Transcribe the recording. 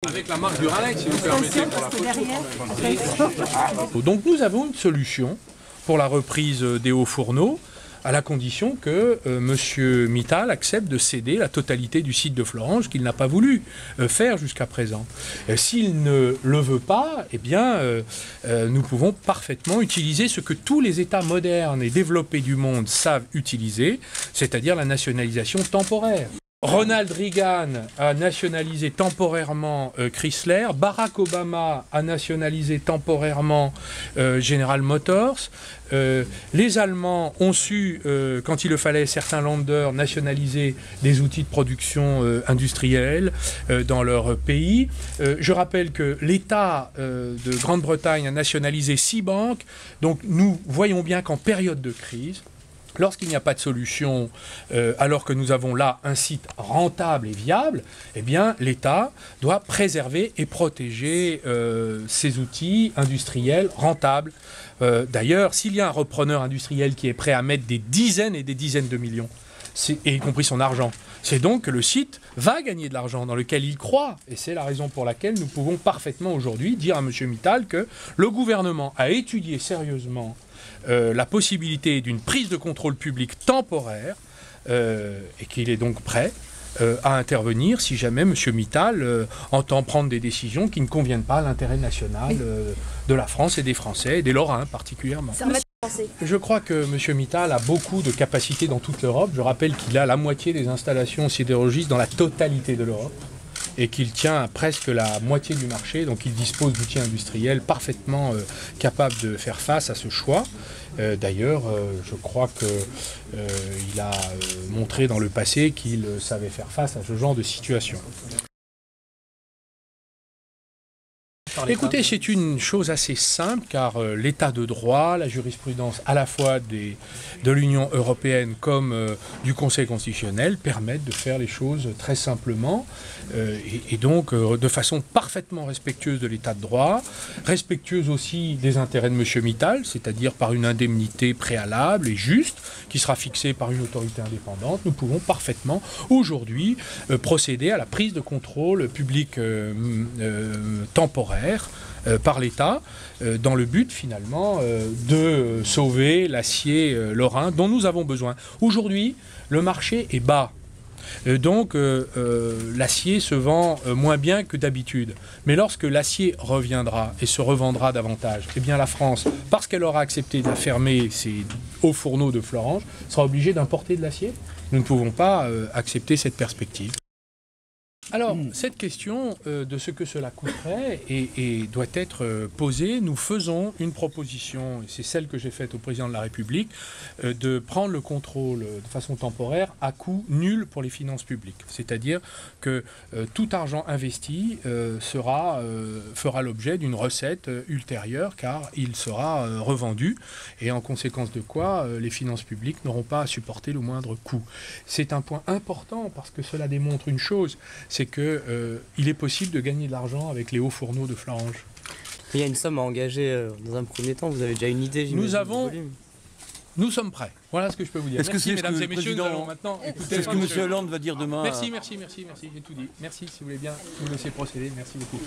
Avec la marque du Raleigh, si vous permettez, pour la photo. Donc nous avons une solution pour la reprise des hauts fourneaux, à la condition que M. Mittal accepte de céder la totalité du site de Florange qu'il n'a pas voulu faire jusqu'à présent. S'il ne le veut pas, eh bien, nous pouvons parfaitement utiliser ce que tous les États modernes et développés du monde savent utiliser, c'est-à-dire la nationalisation temporaire. Ronald Reagan a nationalisé temporairement Chrysler, Barack Obama a nationalisé temporairement General Motors, les Allemands ont su, quand il le fallait, certains Länder nationaliser des outils de production industrielle dans leur pays. Je rappelle que l'État de Grande-Bretagne a nationalisé 6 banques, donc nous voyons bien qu'en période de crise, lorsqu'il n'y a pas de solution, alors que nous avons là un site rentable et viable, eh bien l'État doit préserver et protéger ces outils industriels rentables. D'ailleurs, s'il y a un repreneur industriel qui est prêt à mettre des dizaines et des dizaines de millions, et y compris son argent, c'est donc que le site va gagner de l'argent dans lequel il croit. Et c'est la raison pour laquelle nous pouvons parfaitement aujourd'hui dire à M. Mittal que le gouvernement a étudié sérieusement la possibilité d'une prise de contrôle public temporaire et qu'il est donc prêt à intervenir si jamais M. Mittal entend prendre des décisions qui ne conviennent pas à l'intérêt national de la France et des Français, et des Lorrains particulièrement. Je crois que M. Mittal a beaucoup de capacités dans toute l'Europe. Je rappelle qu'il a la moitié des installations sidérurgiques dans la totalité de l'Europe et qu'il tient à presque la moitié du marché, donc il dispose d'outils industriels parfaitement capables de faire face à ce choix. D'ailleurs, je crois qu'il a montré dans le passé qu'il savait faire face à ce genre de situation. Écoutez, c'est une chose assez simple car l'état de droit, la jurisprudence à la fois de l'Union européenne comme du Conseil constitutionnel permettent de faire les choses très simplement et donc de façon parfaitement respectueuse de l'état de droit, respectueuse aussi des intérêts de M. Mittal, c'est-à-dire par une indemnité préalable et juste qui sera fixée par une autorité indépendante. Nous pouvons parfaitement aujourd'hui procéder à la prise de contrôle public temporaire par l'État, dans le but finalement de sauver l'acier lorrain dont nous avons besoin. Aujourd'hui, le marché est bas. Donc l'acier se vend moins bien que d'habitude. Mais lorsque l'acier reviendra et se revendra davantage, eh bien la France, parce qu'elle aura accepté de fermer ses hauts fourneaux de Florange, sera obligée d'importer de l'acier. Nous ne pouvons pas accepter cette perspective. Alors, cette question de ce que cela coûterait et doit être posée. Nous faisons une proposition, et c'est celle que j'ai faite au président de la République, de prendre le contrôle de façon temporaire à coût nul pour les finances publiques. C'est-à-dire que tout argent investi fera l'objet d'une recette ultérieure car il sera revendu et en conséquence de quoi les finances publiques n'auront pas à supporter le moindre coût. C'est un point important parce que cela démontre une chose, c'est qu'il est possible de gagner de l'argent avec les hauts fourneaux de Florange. Il y a une somme à engager dans un premier temps, vous avez déjà une idée, j'imagine. Nous sommes prêts. Voilà ce que je peux vous dire. Merci mesdames et messieurs, nous allons maintenant écouter... C'est ce que M. Hollande va dire demain. Merci, j'ai tout dit. Merci, si vous voulez bien nous laisser procéder. Merci beaucoup.